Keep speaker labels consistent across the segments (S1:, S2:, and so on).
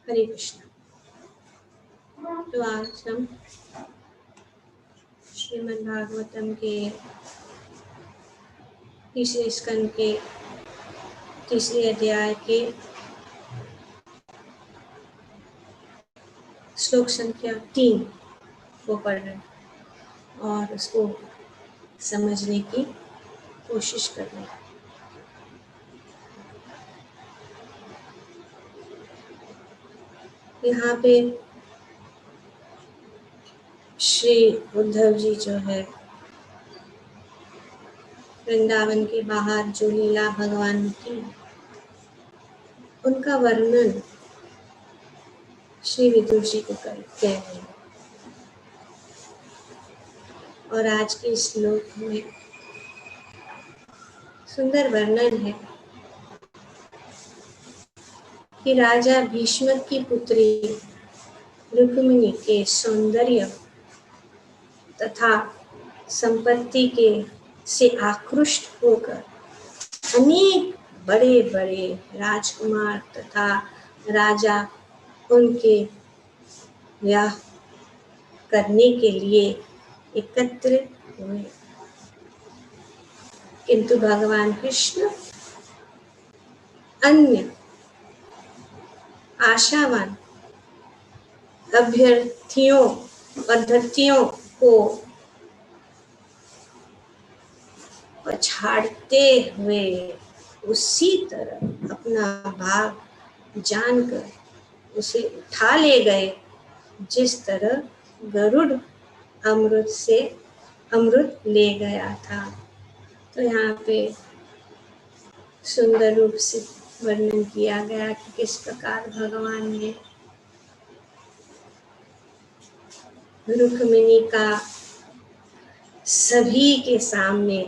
S1: हरे कृष्ण। तो आज हम श्रीमद् भागवतम के तीसरे स्कंद के तीसरे अध्याय के श्लोक संख्या 3 को पढ़ रहे हैं और उसको समझने की कोशिश कर रहे हैं। यहाँ पे श्री उद्धव जी जो है वृंदावन के बाहर जो लीला भगवान की उनका वर्णन श्री विदुर जी को करते हैं। और आज के इस श्लोक में सुंदर वर्णन है कि राजा भीष्म की पुत्री रुक्मिणी के सौंदर्य तथा संपत्ति के से आकृष्ट होकर अनेक बड़े बड़े राजकुमार तथा राजा उनके विवाह करने के लिए एकत्रित हुए, किंतु भगवान कृष्ण अन्य आशावान अभ्यर्थियों को पछाड़ते हुए उसी तरह अपना भाग जानकर उसे उठा ले गए, जिस तरह गरुड़ अमृत ले गया था। तो यहाँ पे सुंदर रूप से वर्णन किया गया कि किस प्रकार भगवान ने रुक्मिणी का सभी के सामने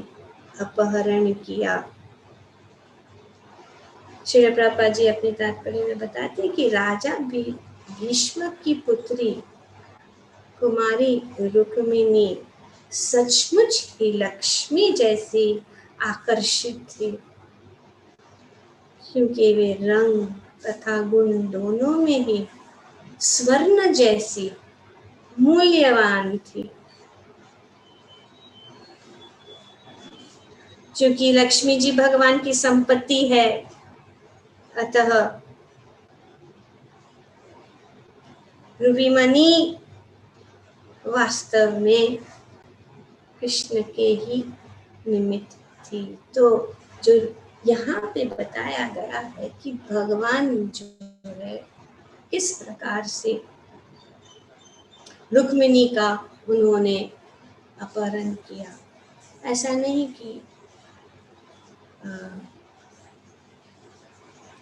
S1: अपहरण किया। श्री प्रभुपाद जी अपने तात्पर्य में बताते हैं कि राजा भीष्म की पुत्री कुमारी रुक्मिणी सचमुच ही लक्ष्मी जैसी आकर्षित थी, क्योंकि वे रंग तथा गुण दोनों में ही स्वर्ण जैसी मूल्यवान थी। क्योंकि लक्ष्मी जी भगवान की संपत्ति है, अतः रुक्मिणी वास्तव में कृष्ण के ही निमित्त थी। तो जो यहाँ पे बताया गया है कि भगवान जो है किस प्रकार से रुक्मिणी का उन्होंने अपहरण किया। ऐसा नहीं कि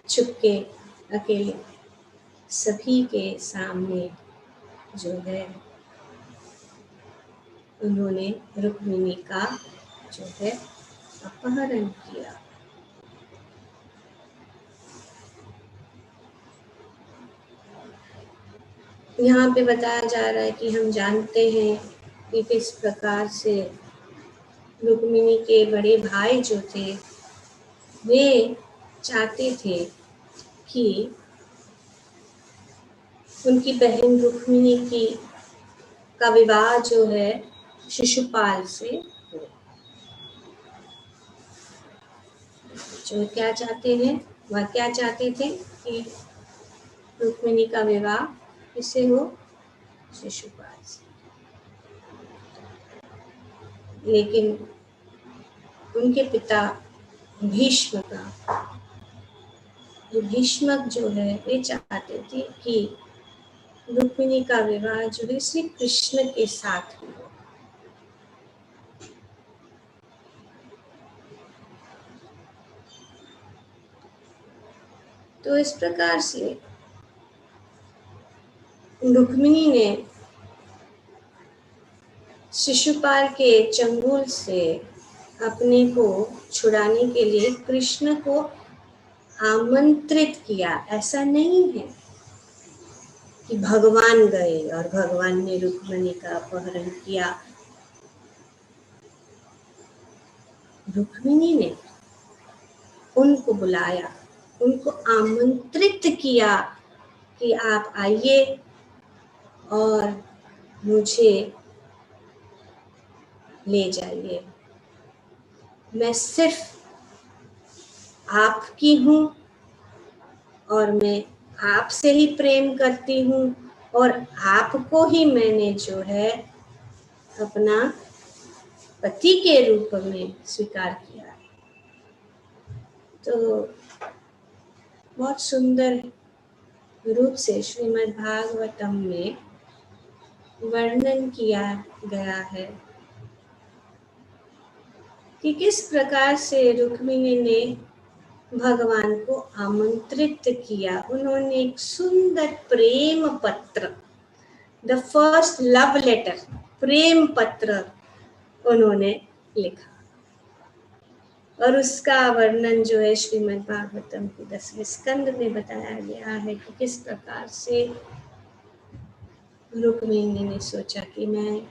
S1: छुपके अकेले, सभी के सामने जो है उन्होंने रुक्मिणी का जो है अपहरण किया। यहाँ पे बताया जा रहा है कि हम जानते हैं कि किस प्रकार से रुक्मिणी के बड़े भाई जो थे वे चाहते थे कि उनकी बहन रुक्मिणी की का विवाह जो है शिशुपाल से हो। जो क्या चाहते हैं, वह क्या चाहते थे कि रुक्मिणी का विवाह किससे हो, शिशुपाल से। लेकिन उनके पिता भीष्म जो है वे चाहते थे कि रुक्मिणी का विवाह जो है श्री कृष्ण के साथ हो। तो इस प्रकार से रुक्मिणी ने शिशुपाल के चंगुल से अपने को छुड़ाने के लिए कृष्ण को आमंत्रित किया। ऐसा नहीं है कि भगवान गए और भगवान ने रुक्मिणी का अपहरण किया। रुक्मिणी ने उनको बुलाया, उनको आमंत्रित किया कि आप आइए और मुझे ले जाइए। मैं सिर्फ आपकी हूँ और मैं आपसे ही प्रेम करती हूँ और आपको ही मैंने जो है अपना पति के रूप में स्वीकार किया। तो बहुत सुंदर रूप से श्रीमद् भागवतम में वर्णन किया गया है कि किस प्रकार से रुक्मिणी ने भगवान को आमंत्रित किया। उन्होंने एक सुंदर प्रेम पत्र, द फर्स्ट लव लेटर, प्रेम पत्र उन्होंने लिखा और उसका वर्णन जो है श्रीमद् भागवतम के 10वें स्कंद में बताया गया है कि किस प्रकार से रुक्मिणी ने सोचा कि मैं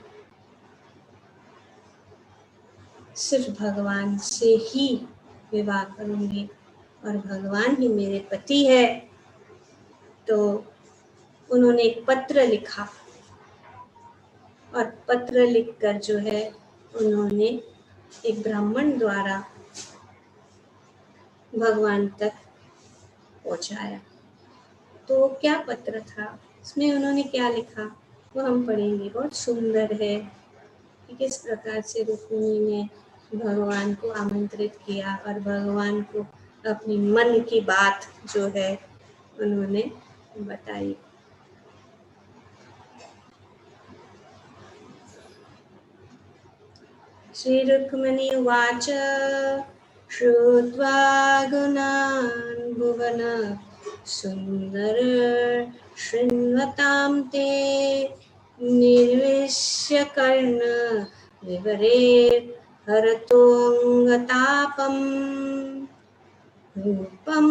S1: सिर्फ भगवान से ही विवाह करूंगी और भगवान ही मेरे पति है। तो उन्होंने एक पत्र लिखा और पत्र लिखकर जो है उन्होंने एक ब्राह्मण द्वारा भगवान तक पहुंचाया। तो क्या पत्र था, उसमें उन्होंने क्या लिखा वो हम पढ़ेंगे। बहुत सुंदर है कि किस प्रकार से रुक्मिणी ने भगवान को आमंत्रित किया और भगवान को अपनी मन की बात जो है उन्होंने बताई। श्री रुक्मिणी उवाच श्रुत्वा गुणान् भुवन सुंदर शृण्वतां ते निर्विश्य कर्ण विवरे हरतोऽङ्गतापम् रूपं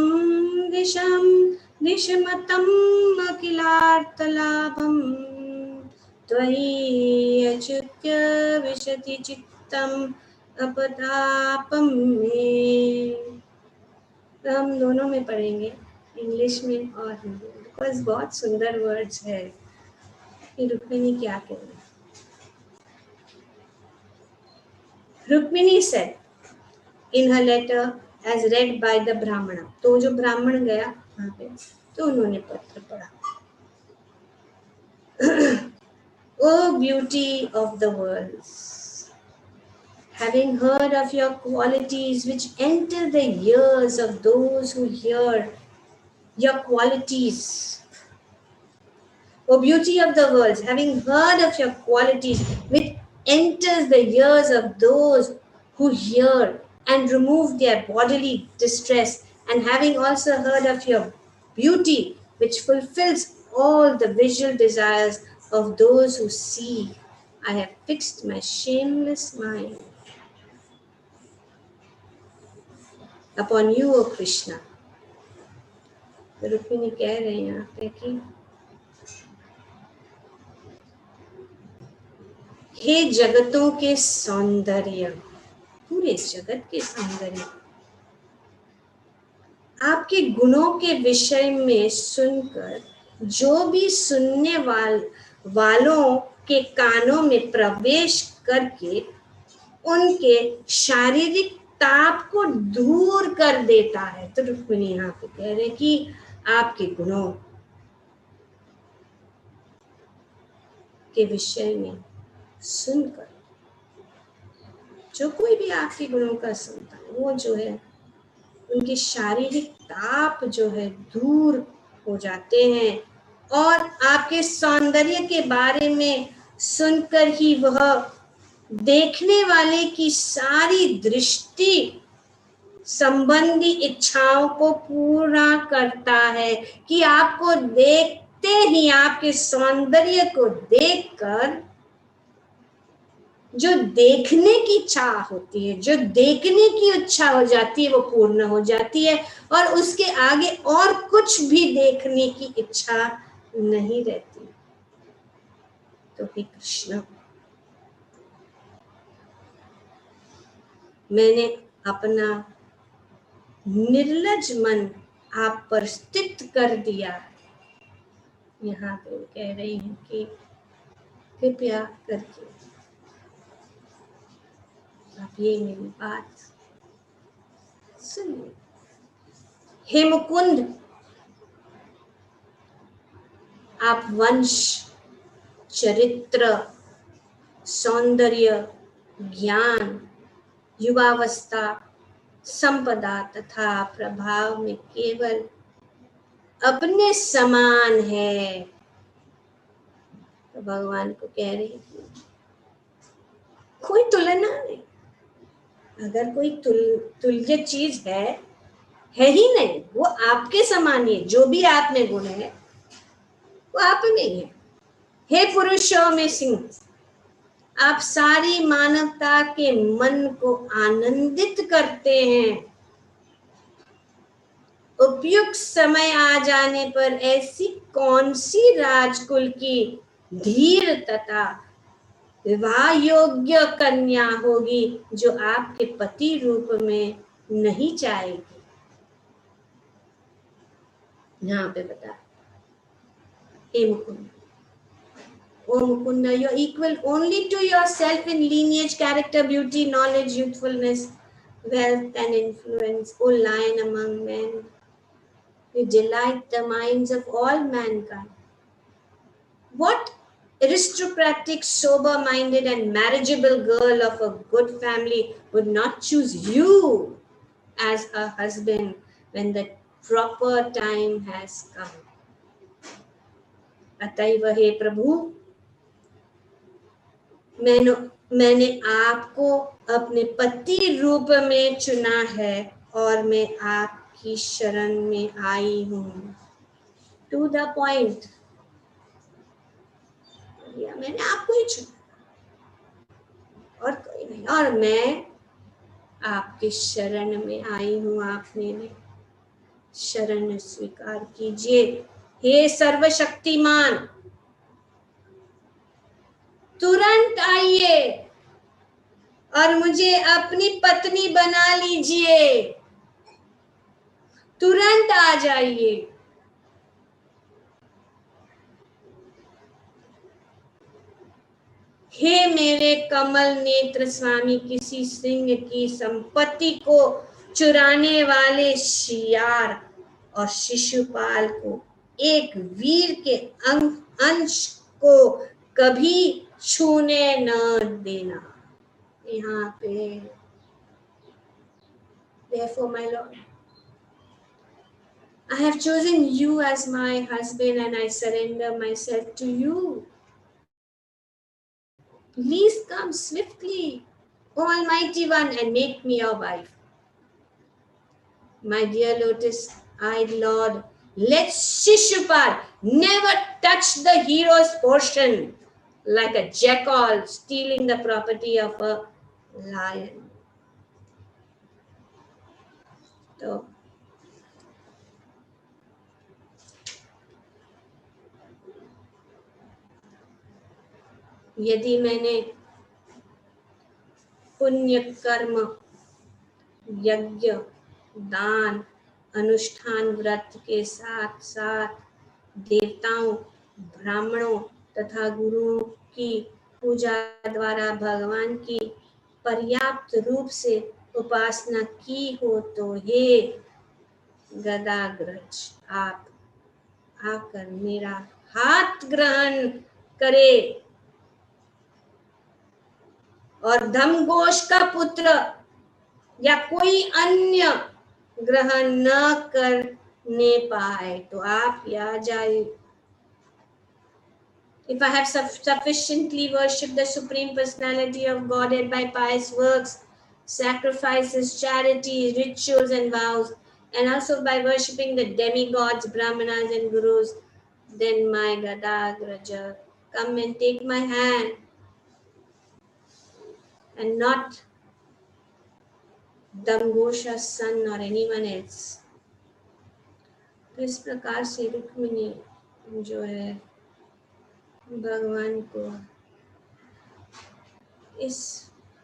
S1: दिशमतम् अखिलार्थलाभम् त्वयि अच्युत्य विशति चित्तम् अपतापम् मे। हम दोनों में पढ़ेंगे, इंग्लिश में और हिंदी में, बिकॉज बहुत सुंदर वर्ड्स है कि रुक्मिणी क्या कह रही है। Rukmini said in her letter as read by the brahmana, तो जो ब्राह्मण गया वहाँ पे तो उन्होंने पत्र पढ़ा। O beauty of the worlds, having heard of your qualities which enter the ears of those who hear your qualities. O beauty of the worlds, having heard of your qualities which enters the ears of those who hear and remove their bodily distress, and having also heard of your beauty which fulfills all the visual desires of those who see, I have fixed my shameless mind upon you, O Krishna. Rukmini कह रहे हैं यहाँ पे कि हे जगतों के सौंदर्य, पूरे जगत के सौंदर्य, आपके गुणों के विषय में सुनकर जो भी सुनने वालों के कानों में प्रवेश करके उनके शारीरिक ताप को दूर कर देता है। तो रुक्मिणी यहाँ पे कह रहे कि आपके गुणों के विषय में सुनकर जो कोई भी आपके गुणों का सुनता है वो जो है उनके शारीरिक ताप जो है दूर हो जाते हैं और आपके सौंदर्य के बारे में सुनकर ही वह देखने वाले की सारी दृष्टि संबंधी इच्छाओं को पूरा करता है कि आपको देखते ही, आपके सौंदर्य को देखकर जो देखने की इच्छा होती है, जो देखने की इच्छा हो जाती है वो पूर्ण हो जाती है और उसके आगे और कुछ भी देखने की इच्छा नहीं रहती। तो हे कृष्ण, मैंने अपना निर्लज मन आप पर स्थित कर दिया यहाँ पे वो कह रही हैं कि कृपया करके आप ये मेरी बात सुनिए। हे मुकुंद, आप वंश, चरित्र, सौंदर्य, ज्ञान, युवावस्था, संपदा तथा प्रभाव में केवल अपने समान है। तो भगवान को कह रही थी कोई तुलना नहीं। अगर कोई तुल्य चीज है ही नहीं, वो आपके समान ही है। जो भी आप में गुण है वो आप में ही है। हे पुरुषों में सिंह, आप सारी मानवता के मन को आनंदित करते हैं। उपयुक्त समय आ जाने पर ऐसी कौन सी राजकुल की धीर तथा विवाह योग्य कन्या होगी जो आपके पति रूप में नहीं चाहेगी। यहाँ पे बता, हे Mukund, O Mukunda, you're equal only to yourself in lineage, character, beauty, knowledge, youthfulness, wealth, and influence. O lion among men, you delight the minds of all mankind. What aristocratic, sober-minded, and marriageable girl of a good family would not choose you as a husband when the proper time has come? अतएव हे प्रभु, मैंने आपको अपने पति रूप में चुना है और मैं आपकी शरण में आई हूँ। टू द पॉइंट, मैंने आपको ही चुना और कोई नहीं, और मैं आपकी शरण में आई हूँ। आपने शरण स्वीकार कीजिए। हे सर्वशक्तिमान, तुरंत आइए और मुझे अपनी पत्नी बना लीजिए। तुरंत आ जाइए। हे मेरे कमल नेत्र स्वामी, किसी सिंह की संपत्ति को चुराने वाले शियार और शिशुपाल को एक वीर के अंश को कभी छूने न देना। यहाँ पे Therefore, my Lord, I have chosen you as my husband and I surrender myself to you. Please come swiftly, Almighty One, and make me your wife. My dear lotus-eyed Lord, let Shishupal never touch the hero's portion like a jackal stealing the property of a lion. तो यदि मैंने पुण्य कर्म, यज्ञ, दान, अनुष्ठान, व्रत के साथ साथ देवताओं, ब्राह्मणों तथा गुरुओं की पूजा द्वारा भगवान की पर्याप्त रूप से उपासना की हो तो हे गदाग्रज, आप आकर मेरा हाथ ग्रहण करे और धमघोष का पुत्र या कोई अन्य ग्रहण न करने पाए तो आप या जाए। If I have sufficiently worshipped the Supreme Personality of Godhead by pious works, sacrifices, charities, rituals and vows, and also by worshipping the demigods, brahmanas and gurus, then my Gadagraja, come and take my hand, and not Damghosha's son or anyone else. तो इस प्रकार से रुक्मिणी जो है भगवान को इस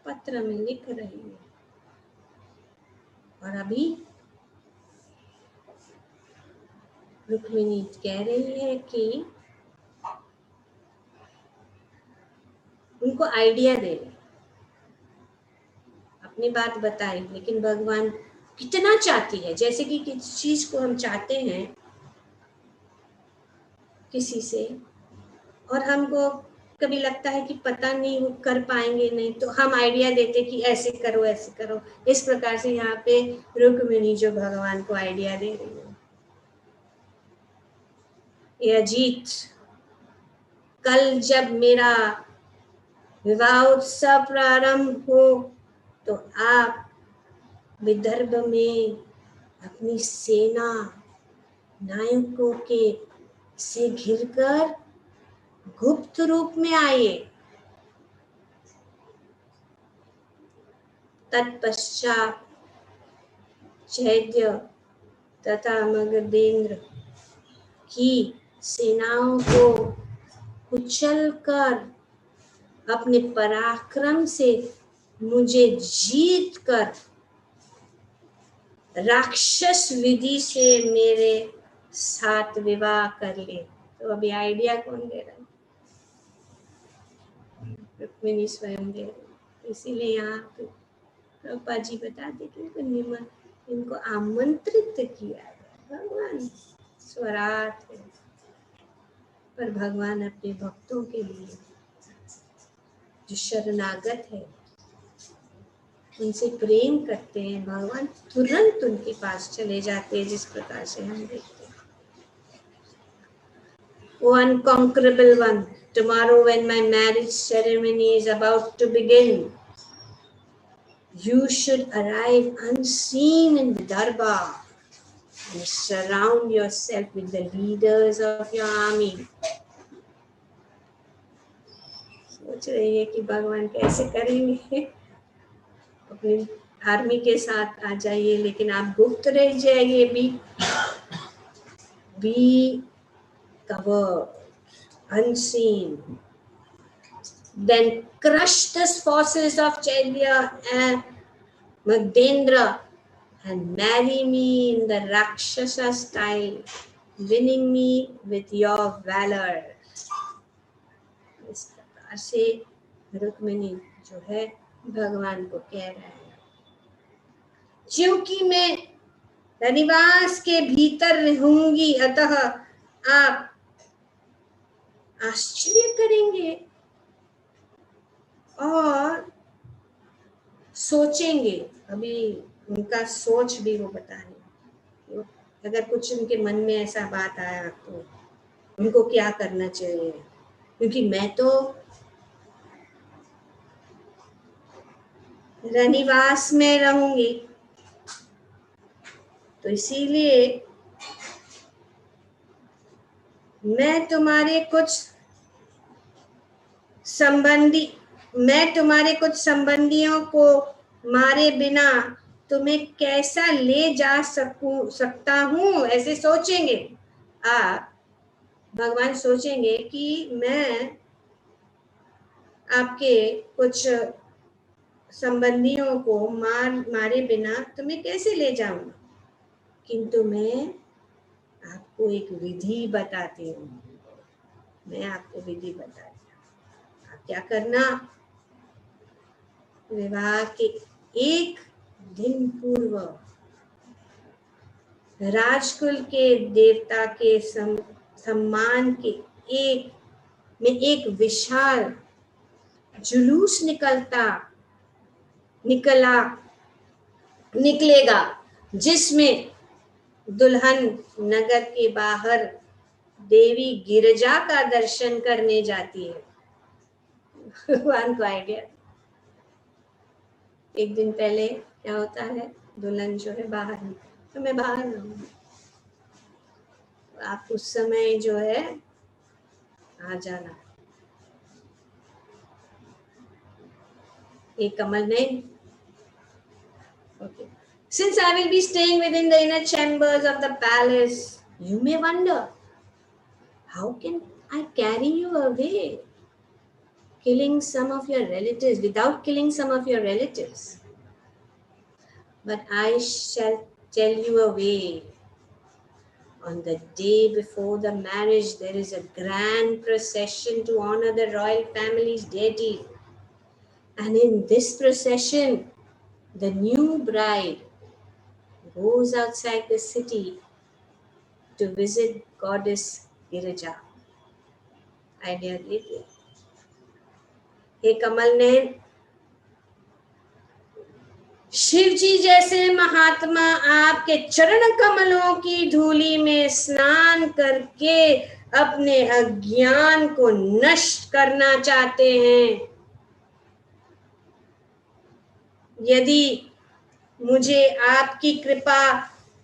S1: पत्र में लिख रही है। और अभी रुक्मिणी कह रही है कि उनको आइडिया दे रहे, अपनी बात बताए। लेकिन भगवान कितना चाहती है, जैसे कि किसी चीज को हम चाहते हैं किसी से, और हमको कभी लगता है कि पता नहीं वो कर पाएंगे नहीं, तो हम आइडिया देते कि ऐसे करो ऐसे करो। इस प्रकार से यहाँ पे रुक्मिणी जो भगवान को आइडिया दे रही है। ये अजीत, कल जब मेरा विवाह उत्सव प्रारंभ हो तो आप विदर्भ में अपनी सेना नायकों के से घिरकर गुप्त रूप में आइए। तत्पश्चात चैद्य तथा मगधेंद्र की सेनाओं को कुचलकर अपने पराक्रम से मुझे जीत कर राक्षस विधि से मेरे साथ विवाह कर ले। तो अभी आइडिया कौन दे रहा है? रुक्मिणी स्वयं दे रही। इसीलिए यहाँ पे प्रभुपाद जी बताते कि इनको आमंत्रित किया है भगवान। स्वराट है, पर भगवान अपने भक्तों के लिए जो शरणागत है, उनसे प्रेम करते हैं, भगवान तुरंत उनके पास चले जाते हैं, जिस प्रकार से हम देखते हैं। O unconquerable one, tomorrow when my marriage ceremony is about to begin, you should arrive unseen in Vidarbha and surround yourself with the leaders of your army. सोच रही है कि भगवान कैसे करेंगे, अपनी आर्मी के साथ आ जाइए, लेकिन आप गुप्त रह जाइए, be covered, unseen. Then crush the forces of Chaitya and Magdendra and marry me in the Rakshasa style, winning me with your valor. इस प्रकार से रुक्मिणी जो है भगवान को कह रहा है, क्योंकि मैं रनिवास के भीतर रहूंगी, अतः आप आश्चर्य करेंगे और सोचेंगे। अभी उनका सोच भी वो बता रहे, अगर कुछ उनके मन में ऐसा बात आया तो उनको क्या करना चाहिए, क्योंकि मैं तो रनिवास में रहूंगी, तो इसीलिए मैं तुम्हारे कुछ संबंधियों को मारे बिना तुम्हें कैसा ले जा सकता हूँ, ऐसे सोचेंगे आप। भगवान सोचेंगे कि मैं आपके कुछ संबंधियों को मारे बिना तुम्हें कैसे ले जाऊंगा, किंतु मैं आपको एक विधि बताती हूँ। मैं आपको विधि बताती हूँ, आप क्या करना, विवाह के एक दिन पूर्व राजकुल के देवता के सम्मान के एक विशाल जुलूस निकलेगा, जिसमें दुल्हन नगर के बाहर देवी गिरजा का दर्शन करने जाती है। भगवान को आइडिया, एक दिन पहले क्या होता है, दुल्हन जो है बाहर, तो मैं बाहर रहूंगी, आप उस समय जो है आ जाना। एक कमल नहीं, okay. Since I will be staying within the inner chambers of the palace, you may wonder, how can I carry you away, killing some of your relatives, without killing some of your relatives? But I shall tell you a way. On the day before the marriage, there is a grand procession to honor the royal family's deity. And in this procession, the new bride goes outside the city to visit goddess Girija. Idea लीजिए. हे कमल नयन, शिव जी जैसे महात्मा आपके चरण कमलों की धूली में स्नान करके अपने अज्ञान को नष्ट करना चाहते हैं. यदि मुझे आपकी कृपा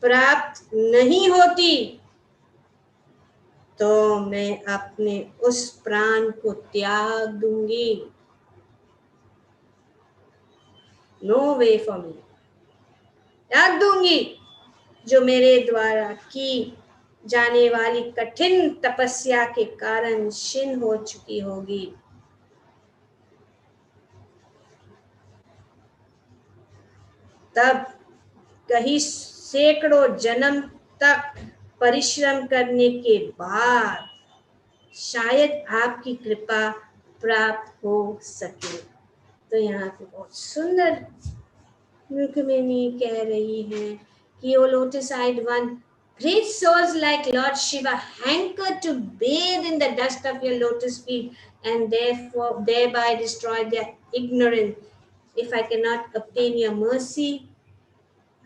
S1: प्राप्त नहीं होती तो मैं अपने उस प्राण को त्याग दूंगी. No way for me. त्याग दूंगी जो मेरे द्वारा की जाने वाली कठिन तपस्या के कारण क्षीण हो चुकी होगी. तब कहीं सैकड़ों जन्म तक परिश्रम करने के बाद शायद आपकी कृपा प्राप्त हो सके. तो यहाँ पे बहुत सुंदर रुक्मिणी कह रही है कि O lotus eyed one, great souls like Lord Shiva hanker to bathe in the dust of your lotus feet and therefore thereby destroy their ignorance. If I cannot obtain your mercy,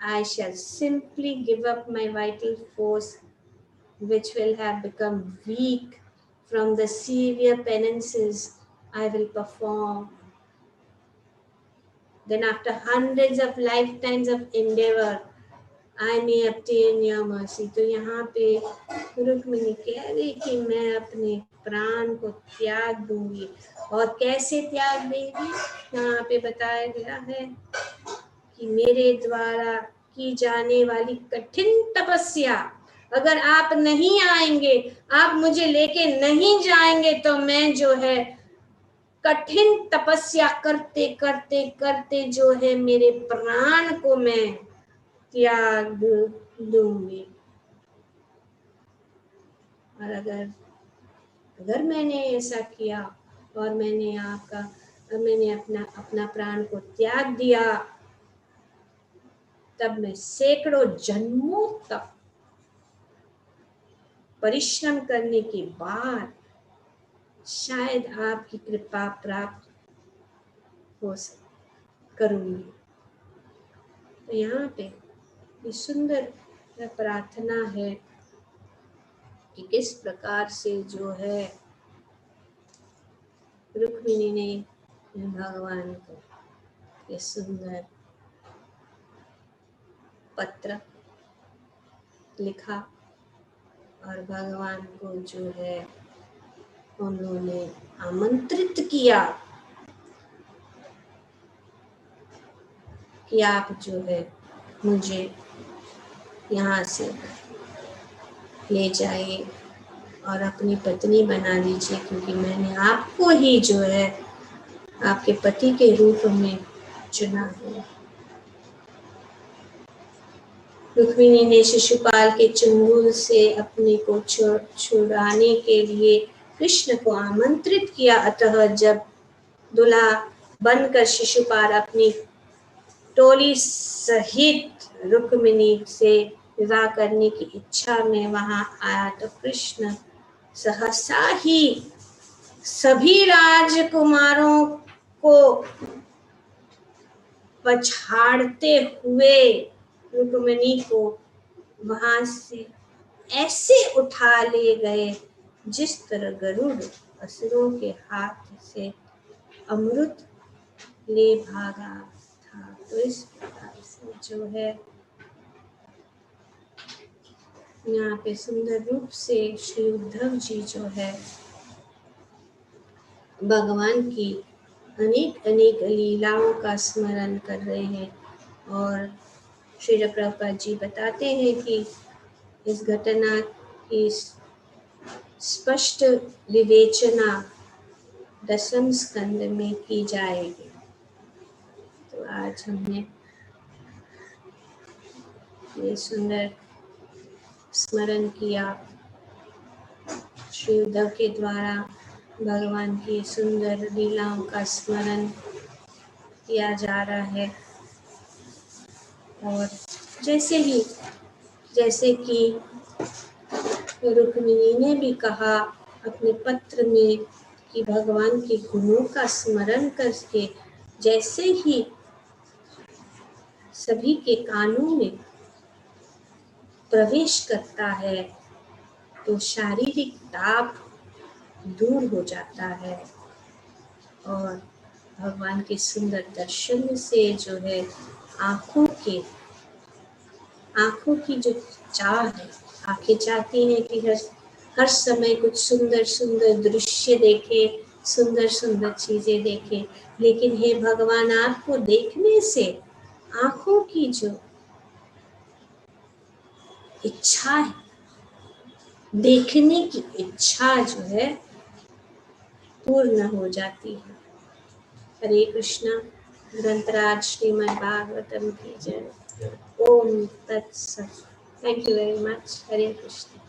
S1: I shall simply give up my vital force, which will have become weak from the severe penances I will perform. Then after hundreds of lifetimes of endeavor, I may obtain your mercy. तो यहाँ पे रुक्मिणी कह रही कि मैं अपने प्राण को त्याग दूंगी. और कैसे त्याग देगी, यहाँ पे बताया गया है कि मेरे द्वारा की जाने वाली कठिन तपस्या, अगर आप नहीं आएंगे, आप मुझे लेके नहीं जाएंगे तो मैं जो है कठिन तपस्या करते करते करते जो है मेरे प्राण को मैं त्याग दूंगी. और अगर मैंने ऐसा किया और मैंने अपना प्राण को त्याग दिया, तब मैं सैकड़ों जन्मों तक परिश्रम करने के बाद शायद आपकी कृपा प्राप्त हो करूंगी. तो यहाँ पे ये सुंदर प्रार्थना है कि किस प्रकार से जो है रुक्मिणी ने भगवान को ये सुंदर पत्र लिखा और भगवान को जो है उन्होंने आमंत्रित किया कि आप जो है मुझे यहाँ से ले जाइए और अपनी पत्नी बना लीजिए, क्योंकि मैंने आपको ही जो है आपके पति के रूप में चुना है. रुक्मिणी ने शिशुपाल के चंगुल से अपने को छुड़ाने के लिए कृष्ण को आमंत्रित किया. अतः जब दूल्हा बनकर शिशुपाल अपनी टोली सहित रुक्मिणी से विवाह करने की इच्छा में वहां आया तो कृष्ण सहसा ही सभी राजकुमारों को पछाड़ते हुए रुक्मिणी को वहां से ऐसे उठा ले गए जिस तरह गरुड़ असुरों के हाथ से अमृत ले भागा था. तो इस प्रकार से जो है यहाँ पे सुंदर रूप से श्री उद्धव जी जो है भगवान की अनेक अनेक लीलाओं का स्मरण कर रहे हैं. और श्री प्रभुपाद जी बताते हैं कि इस घटना की स्पष्ट विवेचना 10वें स्कंद में की जाएगी. तो आज हमने ये सुंदर स्मरण किया श्री उद्धव के द्वारा भगवान की सुंदर लीलाओं का स्मरण किया जा रहा है। और जैसे कि रुक्मिणी ने भी कहा अपने पत्र में कि भगवान के गुणों का स्मरण करके जैसे ही सभी के कानों में प्रवेश करता है तो शारीरिक ताप दूर हो जाता है और भगवान के सुंदर दर्शन से जो है आँखों की जो चाह है, आंखें चाहती हैं कि हर समय कुछ सुंदर सुंदर दृश्य देखे, सुंदर सुंदर चीजें देखे, लेकिन हे भगवान आपको देखने से आंखों की जो इच्छा है, देखने की इच्छा जो है पूर्ण हो जाती है। हरे कृष्णा। ग्रंथराज श्रीमद् भागवतम की जय। ओम तत्सत। Thank you very much. Hare Krishna.